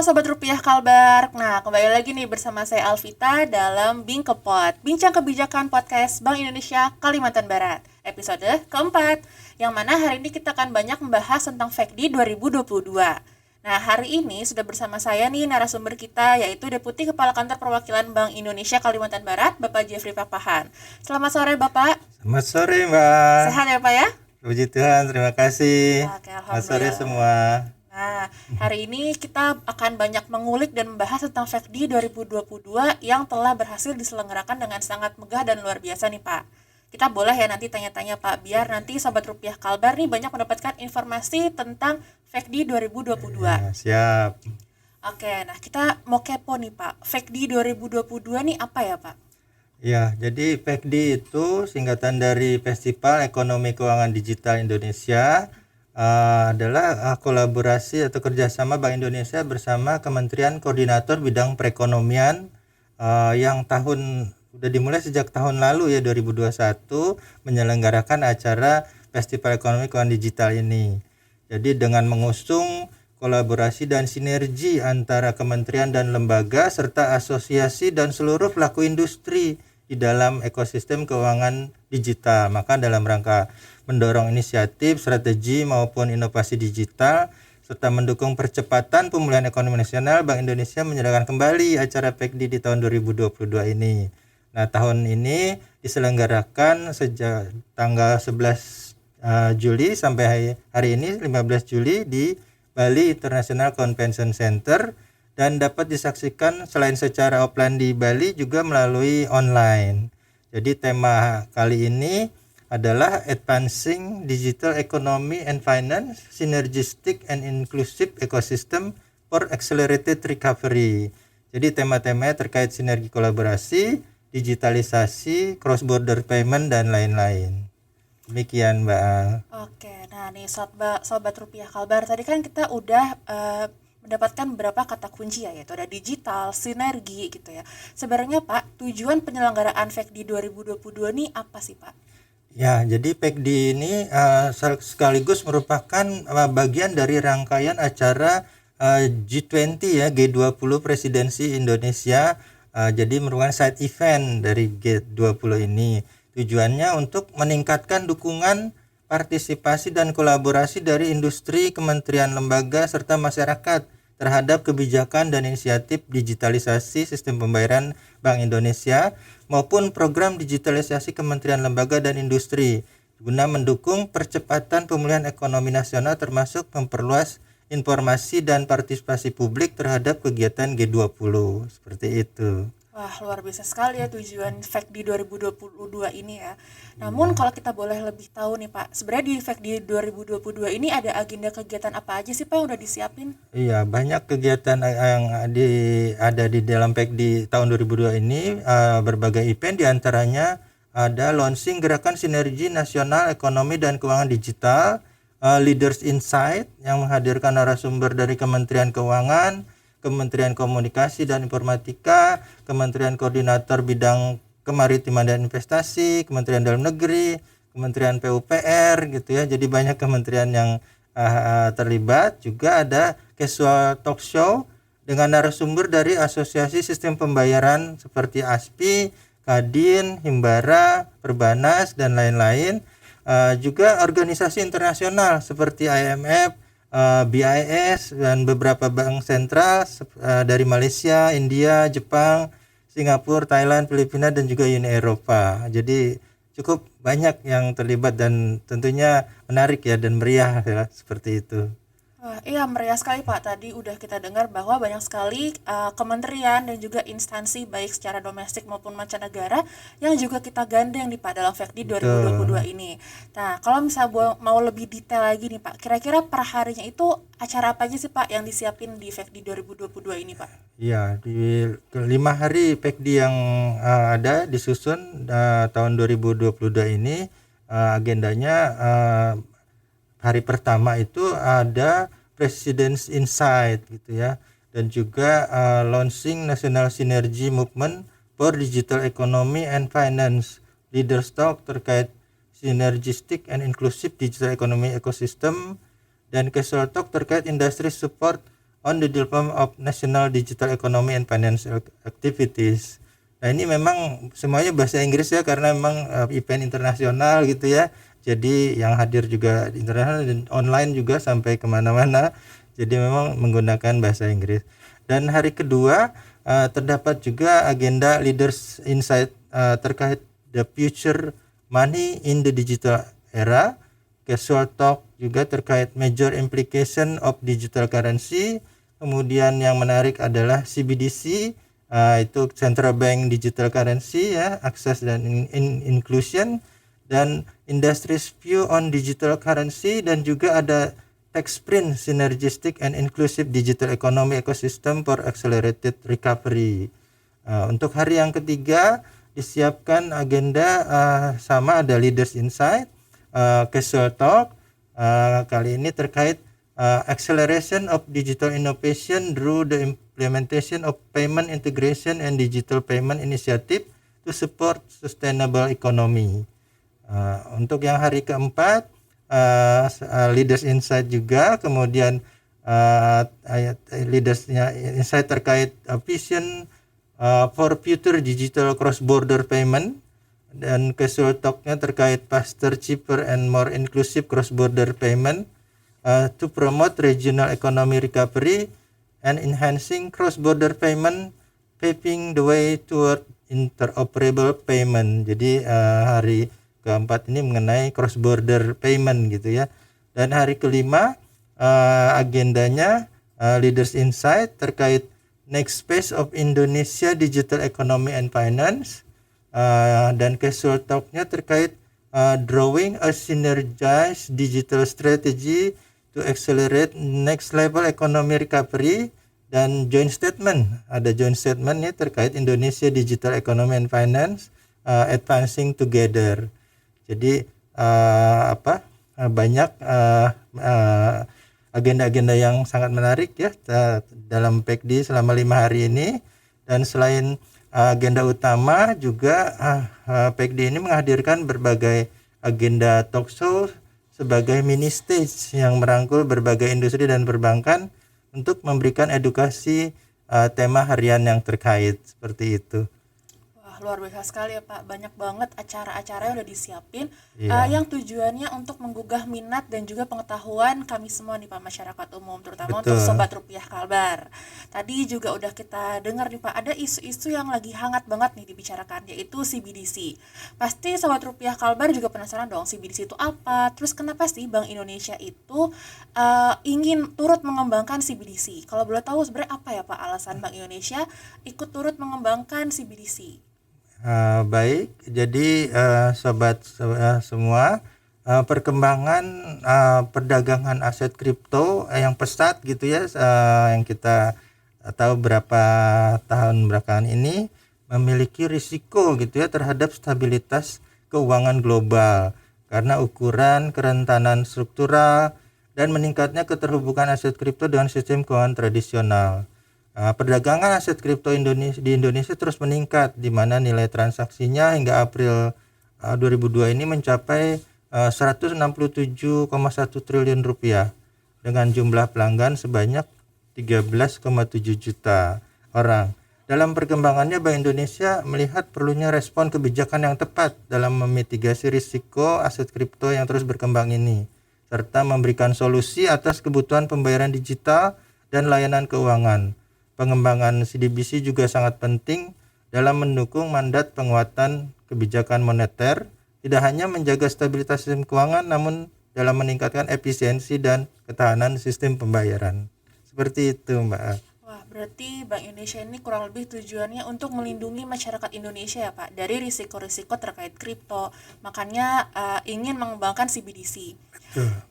Sobat Rupiah Kalbar. Nah, kembali lagi nih bersama saya Alvita dalam Bingkepot, Bincang Kebijakan Podcast Bank Indonesia Kalimantan Barat, episode keempat, yang mana hari ini kita akan banyak membahas tentang FACDI 2022. Nah, hari ini sudah bersama saya nih narasumber kita, yaitu Deputi Kepala Kantor Perwakilan Bank Indonesia Kalimantan Barat, Bapak Jeffrey Papahan. Selamat sore, Bapak. Selamat sore, Mbak. Sehat ya, Pak ya? Puji Tuhan, terima kasih. Oke, Selamat sore alhamdulillah. semua. Nah, hari ini kita akan banyak mengulik dan membahas tentang FACDI 2022 yang telah berhasil diselenggarakan dengan sangat megah dan luar biasa nih, Pak. Kita boleh ya nanti tanya-tanya, Pak, biar nanti Sobat Rupiah Kalbar nih banyak mendapatkan informasi tentang FACDI 2022. Ya, siap. Oke, nah kita mau kepo nih, Pak. FACDI 2022 nih apa ya, Pak? Ya, jadi FACDI itu singkatan dari Festival Ekonomi Keuangan Digital Indonesia. Adalah kolaborasi atau kerjasama Bank Indonesia bersama Kementerian Koordinator Bidang Perekonomian yang udah dimulai sejak tahun lalu ya, 2021, menyelenggarakan acara Festival Ekonomi Keuangan Digital ini. Jadi dengan mengusung kolaborasi dan sinergi antara kementerian dan lembaga serta asosiasi dan seluruh pelaku industri di dalam ekosistem keuangan digital. Maka dalam rangka mendorong inisiatif, strategi maupun inovasi digital serta mendukung percepatan pemulihan ekonomi nasional, Bank Indonesia menyelenggarakan kembali acara FACDI di tahun 2022 ini. Nah, tahun ini diselenggarakan sejak tanggal 11 Juli sampai hari ini 15 Juli di Bali International Convention Center, dan dapat disaksikan selain secara offline di Bali juga melalui online. Jadi tema kali ini adalah Advancing Digital Economy and Finance, Synergistic and Inclusive Ecosystem for Accelerated Recovery. Jadi tema-tema terkait sinergi kolaborasi, digitalisasi, cross-border payment, dan lain-lain. Demikian, Mbak. Oke, nah nih Sobat Rupiah Kalbar, tadi kan kita udah mendapatkan beberapa kata kunci ya, yaitu ada digital, sinergi gitu ya. Sebenarnya Pak, tujuan penyelenggaraan FACDI 2022 nih apa sih Pak? Ya, jadi FACDI ini sekaligus merupakan bagian dari rangkaian acara G20 ya, G20 Presidensi Indonesia. Jadi merupakan side event dari G20 ini. Tujuannya untuk meningkatkan dukungan, partisipasi dan kolaborasi dari industri, kementerian, lembaga serta masyarakat terhadap kebijakan dan inisiatif digitalisasi sistem pembayaran Bank Indonesia maupun program digitalisasi kementerian, lembaga dan industri guna mendukung percepatan pemulihan ekonomi nasional, termasuk memperluas informasi dan partisipasi publik terhadap kegiatan G20. Seperti itu. Wah, luar biasa sekali ya tujuan FACDI 2022 ini ya. Namun kalau kita boleh lebih tahu nih Pak, sebenarnya di FACDI 2022 ini ada agenda kegiatan apa aja sih Pak yang udah disiapin? Iya, banyak kegiatan yang ada di dalam FACDI tahun 2022 ini, berbagai event, diantaranya ada launching Gerakan Sinergi Nasional Ekonomi dan Keuangan Digital, Leaders Insight yang menghadirkan narasumber dari Kementerian Keuangan, Kementerian Komunikasi dan Informatika, Kementerian Koordinator Bidang Kemaritiman dan Investasi, Kementerian Dalam Negeri, Kementerian PUPR gitu ya. Jadi banyak kementerian yang terlibat. Juga ada casual talk show dengan narasumber dari Asosiasi Sistem Pembayaran seperti ASPI, Kadin, Himbara, Perbanas dan lain-lain. Juga organisasi internasional seperti IMF, BIS dan beberapa bank sentral dari Malaysia, India, Jepang, Singapura, Thailand, Filipina dan juga Uni Eropa. Jadi cukup banyak yang terlibat dan tentunya menarik ya dan meriah ya, seperti itu. Wah, iya meriah sekali Pak. Tadi udah kita dengar bahwa banyak sekali kementerian dan juga instansi baik secara domestik maupun mancanegara yang juga kita gandeng nih Pak dalam FACDI 2022 ini. Nah, kalau misalnya mau lebih detail lagi nih Pak, kira-kira per harinya itu acara apa aja sih Pak yang disiapin di FACDI 2022 ini Pak? Ya, di 5 hari FACDI yang ada disusun tahun 2022 ini, agendanya hari pertama itu ada President's Insight gitu ya, dan juga launching National Synergy Movement for Digital Economy and Finance, Leaders Talk terkait Synergistic and Inclusive Digital Economy Ecosystem, dan Casual Talk terkait Industry Support on the development of national digital economy and financial activities. Nah ini memang semuanya bahasa Inggris ya, karena memang event internasional gitu ya. Jadi yang hadir juga internasional dan online juga sampai kemana-mana. Jadi memang menggunakan bahasa Inggris. Dan hari kedua terdapat juga agenda Leaders Insight terkait the future money in the digital era. Casual talk juga terkait major implication of digital currency. Kemudian yang menarik adalah CBDC, itu Central Bank Digital Currency ya, access dan inclusion, dan industry's view on digital currency, dan juga ada tech sprint synergistic and inclusive digital economy ecosystem for accelerated recovery. Untuk hari yang ketiga disiapkan agenda sama, ada Leaders Insight, Casual Talk, kali ini terkait acceleration of digital innovation through the implementation of payment integration and digital payment initiative to support sustainable economy. Untuk yang hari keempat Leaders Insight juga, kemudian Leaders Insight terkait vision for future digital cross border payment, dan casual talk-nya terkait faster, cheaper and more inclusive cross border payment to promote regional economy recovery and enhancing cross border payment, paving the way toward interoperable payment. Jadi hari keempat ini mengenai cross border payment gitu ya. Dan hari kelima agendanya Leaders Insight terkait next phase of Indonesia digital economy and finance, dan casual talk-nya terkait drawing a synergized digital strategy to accelerate next level economy recovery, dan joint statement, ada joint statement nih terkait Indonesia digital economy and finance, advancing together. Jadi banyak agenda-agenda yang sangat menarik ya dalam PECD selama 5 hari ini. Dan selain agenda utama juga PECD ini menghadirkan berbagai agenda talk show sebagai mini stage yang merangkul berbagai industri dan perbankan untuk memberikan edukasi tema harian yang terkait, seperti itu. Luar biasa sekali ya Pak, banyak banget acara-acara yang udah disiapin, Iya. yang tujuannya untuk menggugah minat dan juga pengetahuan kami semua nih Pak, masyarakat umum, terutama untuk Betul. Sobat Rupiah Kalbar. Tadi juga udah kita dengar nih Pak, ada isu-isu yang lagi hangat banget nih dibicarakan, yaitu CBDC. Pasti Sobat Rupiah Kalbar juga penasaran dong, CBDC itu apa, terus kenapa sih Bank Indonesia itu ingin turut mengembangkan CBDC. Kalau boleh tahu sebenarnya apa ya Pak alasan Bank Indonesia ikut turut mengembangkan CBDC? Baik, jadi sobat semua, perkembangan perdagangan aset kripto yang pesat gitu ya, yang kita tahu berapa tahun belakangan ini memiliki risiko gitu ya terhadap stabilitas keuangan global karena ukuran kerentanan struktural dan meningkatnya keterhubungan aset kripto dengan sistem keuangan tradisional. Perdagangan aset kripto di Indonesia terus meningkat, di mana nilai transaksinya hingga April 2002 ini mencapai 167,1 triliun rupiah dengan jumlah pelanggan sebanyak 13,7 juta orang. Dalam perkembangannya, Bank Indonesia melihat perlunya respon kebijakan yang tepat dalam memitigasi risiko aset kripto yang terus berkembang ini, serta memberikan solusi atas kebutuhan pembayaran digital dan layanan keuangan. Pengembangan CBDC juga sangat penting dalam mendukung mandat penguatan kebijakan moneter, tidak hanya menjaga stabilitas sistem keuangan, namun dalam meningkatkan efisiensi dan ketahanan sistem pembayaran. Seperti itu, Mbak. Wah, berarti Bank Indonesia ini kurang lebih tujuannya untuk melindungi masyarakat Indonesia ya Pak, dari risiko-risiko terkait kripto. Makanya ingin mengembangkan CBDC.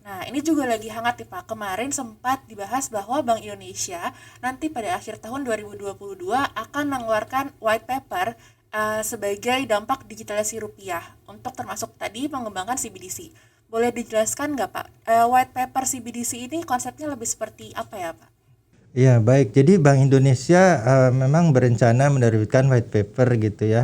Nah, ini juga lagi hangat nih Pak. Kemarin sempat dibahas bahwa Bank Indonesia nanti pada akhir tahun 2022 akan mengeluarkan white paper sebagai dampak digitalisasi rupiah untuk termasuk tadi mengembangkan CBDC. Boleh dijelaskan nggak Pak, white paper CBDC ini konsepnya lebih seperti apa ya Pak? Ya, baik. Jadi Bank Indonesia memang berencana menerbitkan white paper gitu ya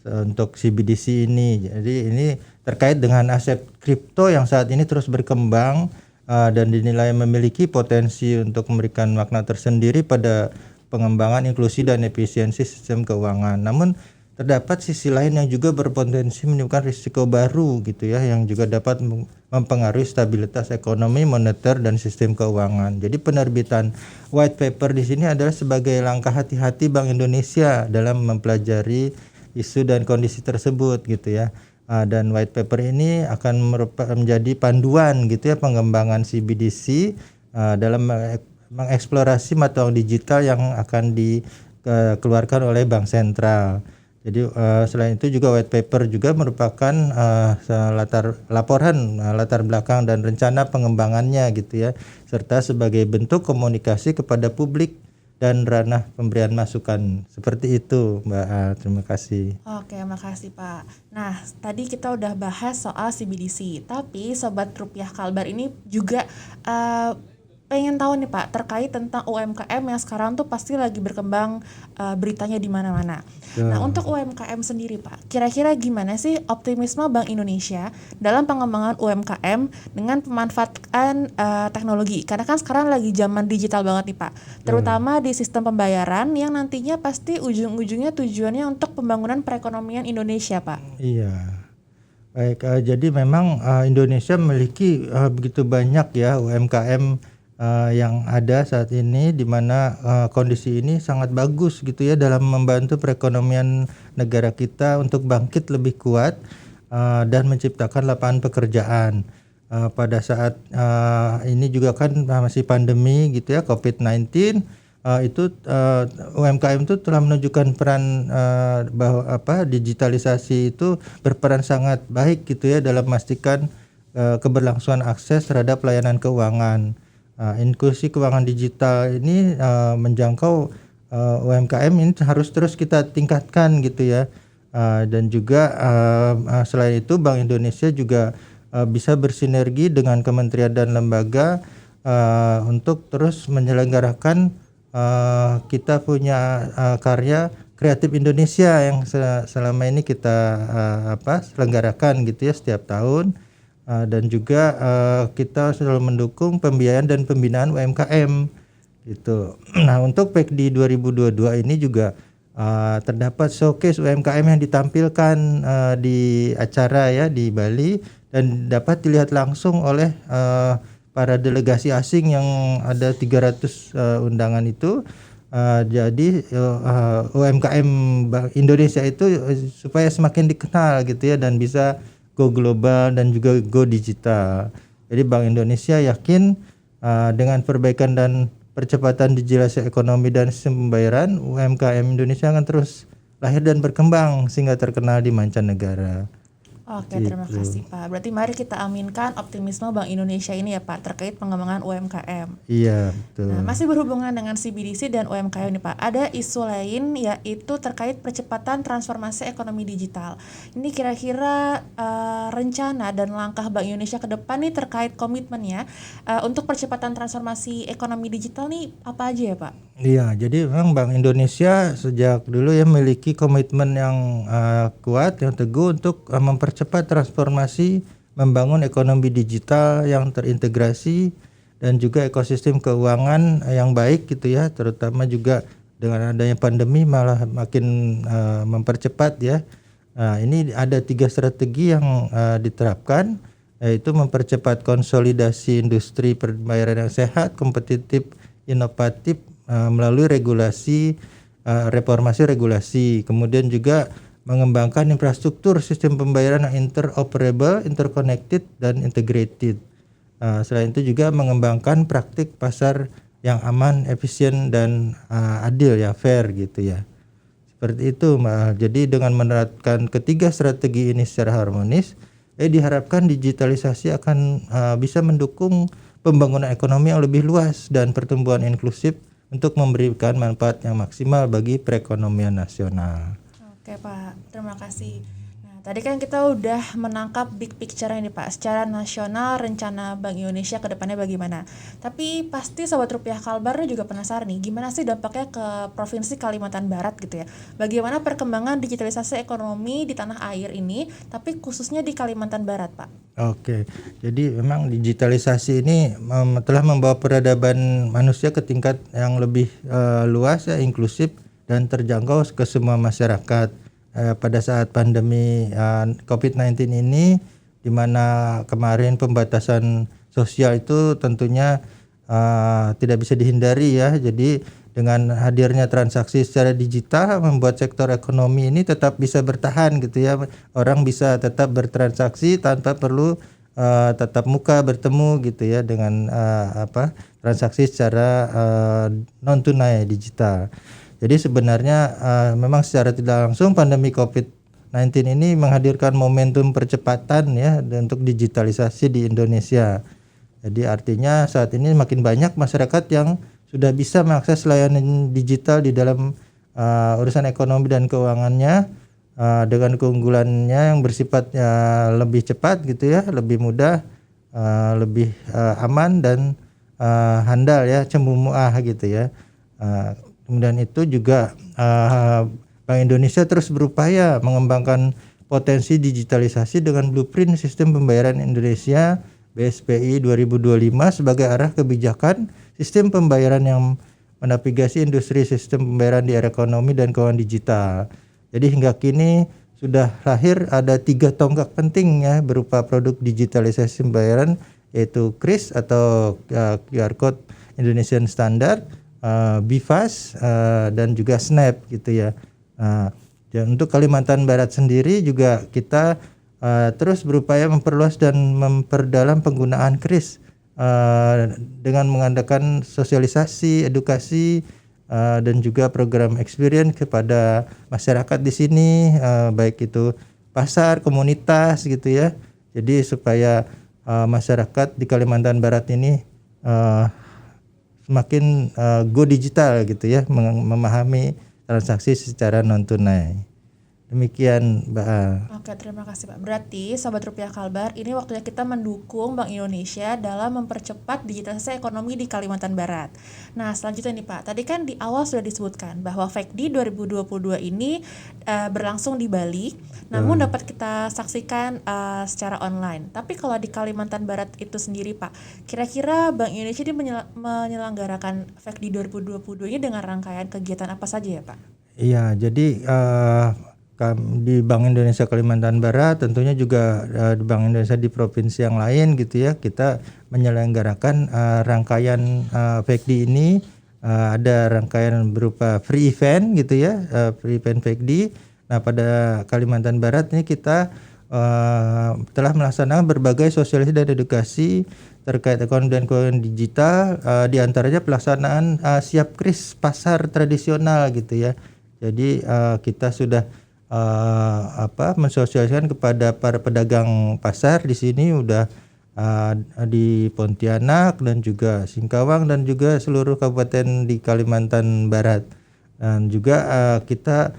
untuk CBDC ini. Jadi ini terkait dengan aset kripto yang saat ini terus berkembang dan dinilai memiliki potensi untuk memberikan makna tersendiri pada pengembangan inklusi dan efisiensi sistem keuangan. Namun terdapat sisi lain yang juga berpotensi menimbulkan risiko baru gitu ya, yang juga dapat mempengaruhi stabilitas ekonomi, moneter, dan sistem keuangan. Jadi penerbitan white paper di sini adalah sebagai langkah hati-hati Bank Indonesia dalam mempelajari isu dan kondisi tersebut gitu ya. Dan white paper ini akan menjadi panduan gitu ya pengembangan CBDC dalam mengeksplorasi mata uang digital yang akan dikeluarkan oleh Bank Sentral. Jadi selain itu juga white paper juga merupakan latar belakang dan rencana pengembangannya gitu ya, serta sebagai bentuk komunikasi kepada publik dan ranah pemberian masukan. Seperti itu Mbak. Terima kasih. Oke, makasih Pak. Nah, tadi kita udah bahas soal CBDC, tapi Sobat Rupiah Kalbar ini juga pengen tahu nih Pak, terkait tentang UMKM yang sekarang tuh pasti lagi berkembang beritanya di mana-mana. Nah, untuk UMKM sendiri Pak, kira-kira gimana sih optimisme Bank Indonesia dalam pengembangan UMKM dengan pemanfaatan teknologi? Karena kan sekarang lagi zaman digital banget nih Pak, terutama di sistem pembayaran yang nantinya pasti ujung-ujungnya tujuannya untuk pembangunan perekonomian Indonesia Pak. Iya. Baik, jadi memang Indonesia memiliki begitu banyak ya UMKM yang ada saat ini, di mana kondisi ini sangat bagus gitu ya dalam membantu perekonomian negara kita untuk bangkit lebih kuat dan menciptakan lapangan pekerjaan. Pada saat ini juga kan masih pandemi gitu ya, COVID-19, itu UMKM itu telah menunjukkan peran bahwa digitalisasi itu berperan sangat baik gitu ya dalam memastikan keberlangsungan akses terhadap layanan keuangan. Inklusi keuangan digital ini menjangkau UMKM ini harus terus kita tingkatkan gitu ya, dan juga selain itu Bank Indonesia juga bisa bersinergi dengan kementerian dan lembaga untuk terus menyelenggarakan kita punya karya kreatif Indonesia yang selama ini kita selenggarakan gitu ya setiap tahun. Dan juga kita selalu mendukung pembiayaan dan pembinaan UMKM gitu. Nah, untuk PEKD 2022 ini juga terdapat showcase UMKM yang ditampilkan di acara ya di Bali, dan dapat dilihat langsung oleh para delegasi asing yang ada 300 undangan itu. Jadi UMKM Bank Indonesia itu supaya semakin dikenal gitu ya, dan bisa go global dan juga go digital. Jadi Bank Indonesia yakin dengan perbaikan dan percepatan digitalisasi ekonomi dan sistem pembayaran, UMKM Indonesia akan terus lahir dan berkembang sehingga terkenal di mancanegara. Oke, terima kasih Pak. Berarti mari kita aminkan optimisme Bank Indonesia ini ya Pak terkait pengembangan UMKM. Iya, betul. Nah, masih berhubungan dengan CBDC dan UMKM nih Pak, ada isu lain yaitu terkait percepatan transformasi ekonomi digital. Ini kira-kira rencana dan langkah Bank Indonesia ke depan nih terkait komitmennya untuk percepatan transformasi ekonomi digital nih apa aja ya Pak? Iya, jadi memang Bank Indonesia sejak dulu ya memiliki komitmen yang kuat, yang teguh untuk mempercepat transformasi, membangun ekonomi digital yang terintegrasi dan juga ekosistem keuangan yang baik gitu ya, terutama juga dengan adanya pandemi malah makin mempercepat ya. Ini ada 3 strategi yang diterapkan, yaitu mempercepat konsolidasi industri pembayaran yang sehat, kompetitif, inovatif melalui regulasi, reformasi regulasi, kemudian juga mengembangkan infrastruktur sistem pembayaran yang interoperable, interconnected, dan integrated. Selain itu juga mengembangkan praktik pasar yang aman, efisien, dan adil ya, fair gitu ya. Seperti itu Mbak. Jadi dengan menerapkan ketiga strategi ini secara harmonis, diharapkan digitalisasi akan bisa mendukung pembangunan ekonomi yang lebih luas dan pertumbuhan inklusif untuk memberikan manfaat yang maksimal bagi perekonomian nasional. Oke Pak, terima kasih. Nah, tadi kan kita udah menangkap big picture ini Pak, secara nasional rencana Bank Indonesia ke depannya bagaimana. Tapi pasti Sobat Rupiah Kalbar juga penasaran nih, gimana sih dampaknya ke Provinsi Kalimantan Barat gitu ya. Bagaimana perkembangan digitalisasi ekonomi di tanah air ini, tapi khususnya di Kalimantan Barat Pak. Oke, jadi memang digitalisasi ini telah membawa peradaban manusia ke tingkat yang lebih luas, ya, inklusif dan terjangkau ke semua masyarakat. Pada saat pandemi COVID-19 ini, di mana kemarin pembatasan sosial itu tentunya tidak bisa dihindari, ya. Jadi dengan hadirnya transaksi secara digital membuat sektor ekonomi ini tetap bisa bertahan gitu, ya. Orang bisa tetap bertransaksi tanpa perlu tatap muka bertemu gitu, ya, dengan transaksi secara non tunai digital. Jadi sebenarnya memang secara tidak langsung pandemi COVID-19 ini menghadirkan momentum percepatan, ya, untuk digitalisasi di Indonesia. Jadi artinya saat ini makin banyak masyarakat yang sudah bisa mengakses layanan digital di dalam urusan ekonomi dan keuangannya dengan keunggulannya yang bersifat lebih cepat gitu, ya, lebih mudah, lebih aman dan handal, ya, cemumuah gitu, ya. Kemudian itu juga Bank Indonesia terus berupaya mengembangkan potensi digitalisasi dengan blueprint sistem pembayaran Indonesia BSPI 2025 sebagai arah kebijakan sistem pembayaran yang menavigasi industri sistem pembayaran di era ekonomi dan keuangan digital. Jadi hingga kini sudah lahir ada 3 tonggak penting, ya, berupa produk digitalisasi pembayaran, yaitu KRIS atau QR Code Indonesian Standard, BIFAS, dan juga SNAP gitu, ya. Dan untuk Kalimantan Barat sendiri juga kita terus berupaya memperluas dan memperdalam penggunaan KRIS dengan mengadakan sosialisasi, edukasi, dan juga program experience kepada masyarakat di sini, baik itu pasar, komunitas gitu, ya. Jadi supaya masyarakat di Kalimantan Barat ini semakin go digital gitu, ya, memahami transaksi secara non tunai. Demikian, Mbak. Oke, terima kasih Pak. Berarti Sobat Rupiah Kalbar, ini waktunya kita mendukung Bank Indonesia dalam mempercepat digitalisasi ekonomi di Kalimantan Barat. Nah, selanjutnya nih Pak, tadi kan di awal sudah disebutkan bahwa FECDI 2022 ini berlangsung di Bali, namun dapat kita saksikan secara online. Tapi kalau di Kalimantan Barat itu sendiri Pak, kira-kira Bank Indonesia ini menyelenggarakan FECDI 2022 ini dengan rangkaian kegiatan apa saja ya Pak? Iya, jadi di Bank Indonesia Kalimantan Barat tentunya juga di Bank Indonesia di provinsi yang lain gitu, ya, kita menyelenggarakan rangkaian FECDI ini. Ada rangkaian berupa free event gitu, ya, free event FECDI. Nah, pada Kalimantan Barat ini kita telah melaksanakan berbagai sosialisasi dan edukasi terkait ekonomi dan keuangan digital, di antaranya pelaksanaan siap KRIS pasar tradisional gitu, ya. Jadi kita sudah mensosialisasikan kepada para pedagang pasar di sini, udah di Pontianak dan juga Singkawang dan juga seluruh kabupaten di Kalimantan Barat. Dan juga kita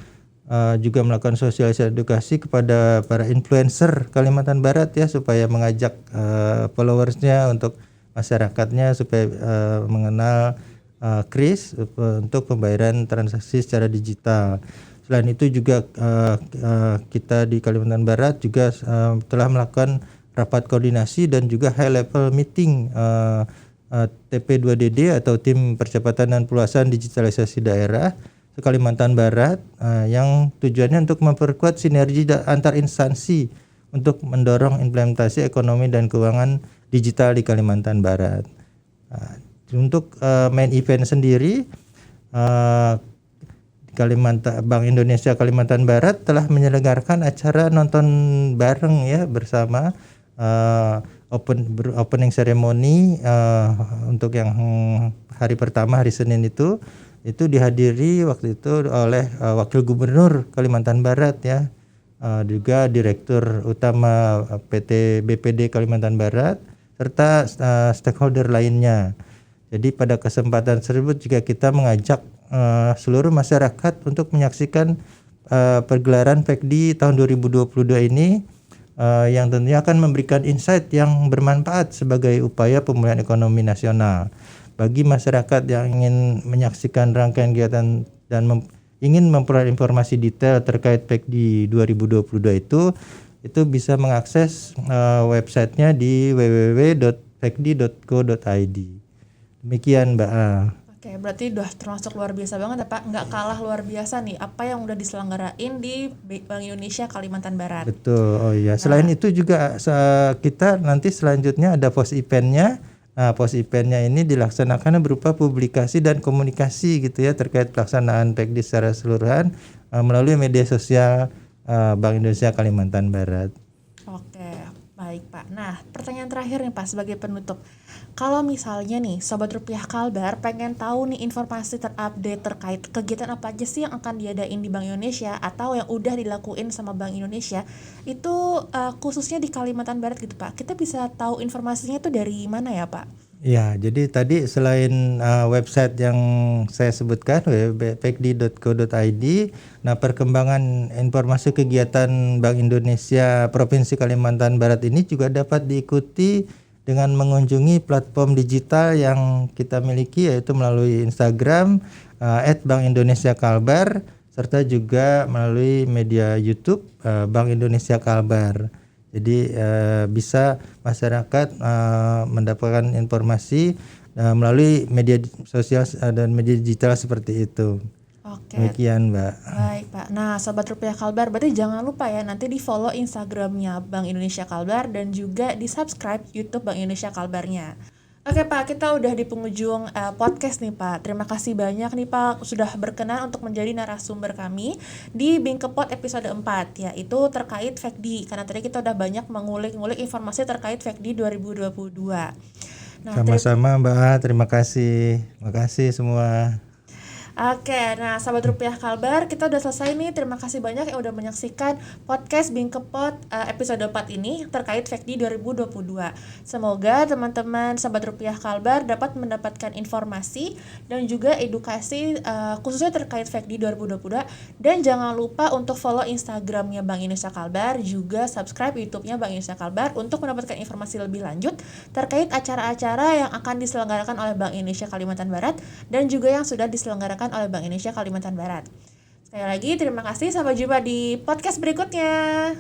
juga melakukan sosialisasi edukasi kepada para influencer Kalimantan Barat, ya, supaya mengajak followersnya untuk masyarakatnya supaya mengenal KRIS untuk pembayaran transaksi secara digital. Selain itu juga kita di Kalimantan Barat juga telah melakukan rapat koordinasi dan juga high level meeting TP2DD atau Tim Percepatan dan Perluasan Digitalisasi Daerah Kalimantan Barat, yang tujuannya untuk memperkuat sinergi antar instansi untuk mendorong implementasi ekonomi dan keuangan digital di Kalimantan Barat. Untuk main event sendiri, Bank Indonesia Kalimantan Barat telah menyelenggarakan acara nonton bareng, ya, bersama opening ceremony untuk yang hari pertama, hari Senin itu dihadiri waktu itu oleh Wakil Gubernur Kalimantan Barat, ya, juga Direktur Utama PT BPD Kalimantan Barat serta stakeholder lainnya. Jadi pada kesempatan tersebut juga kita mengajak seluruh masyarakat untuk menyaksikan pergelaran PEKD tahun 2022 ini yang tentunya akan memberikan insight yang bermanfaat sebagai upaya pemulihan ekonomi nasional. Bagi masyarakat yang ingin menyaksikan rangkaian kegiatan dan ingin memperoleh informasi detail terkait PEKD 2022 itu bisa mengakses websitenya di www.pekdi.co.id. Demikian Mbak. Oke, berarti udah termasuk luar biasa banget ya Pak. Nggak kalah luar biasa nih apa yang udah diselenggarain di Bank Indonesia Kalimantan Barat. Betul. Oh iya. Selain itu juga kita nanti selanjutnya ada post eventnya. Nah, post eventnya ini dilaksanakan berupa publikasi dan komunikasi gitu ya terkait pelaksanaan PEKD secara keseluruhan melalui media sosial Bank Indonesia Kalimantan Barat. Oke, baik Pak. Nah, pertanyaan terakhir nih Pak sebagai penutup. Kalau misalnya nih Sobat Rupiah Kalbar pengen tahu nih informasi terupdate terkait kegiatan apa aja sih yang akan diadain di Bank Indonesia atau yang udah dilakuin sama Bank Indonesia itu khususnya di Kalimantan Barat gitu Pak, kita bisa tahu informasinya itu dari mana ya Pak? Ya, jadi tadi selain website yang saya sebutkan www.pekdi.co.id, nah perkembangan informasi kegiatan Bank Indonesia Provinsi Kalimantan Barat ini juga dapat diikuti dengan mengunjungi platform digital yang kita miliki yaitu melalui Instagram @bank-indonesia-kalbar serta juga melalui media YouTube Bank Indonesia Kalbar. Jadi bisa masyarakat mendapatkan informasi melalui media sosial dan media digital seperti itu. Oke. Demikian Mbak. Baik Pak. Nah Sobat Rupiah Kalbar berarti jangan lupa ya nanti di follow Instagramnya Bank Indonesia Kalbar dan juga di subscribe YouTube Bank Indonesia Kalbarnya. Oke Pak, kita udah di penghujung podcast nih Pak. Terima kasih banyak nih Pak sudah berkenan untuk menjadi narasumber kami di Bingkepot episode 4 yaitu terkait FEKD. Karena tadi kita udah banyak mengulik-ngulik informasi terkait FEKD 2022. Nah, sama-sama Mbak, terima kasih. Terima kasih semua. Oke, nah Sobat Rupiah Kalbar, kita udah selesai nih. Terima kasih banyak yang udah menyaksikan podcast Bingkepot episode 4 ini terkait FEKD 2022. Semoga teman-teman Sobat Rupiah Kalbar dapat mendapatkan informasi dan juga edukasi khususnya terkait FEKD 2022. Dan jangan lupa untuk follow Instagramnya Bank Indonesia Kalbar, juga subscribe YouTube-nya Bank Indonesia Kalbar untuk mendapatkan informasi lebih lanjut terkait acara-acara yang akan diselenggarakan oleh Bank Indonesia Kalimantan Barat dan juga yang sudah diselenggarakan oleh Bank Indonesia Kalimantan Barat. Sekali lagi terima kasih, sampai jumpa di podcast berikutnya.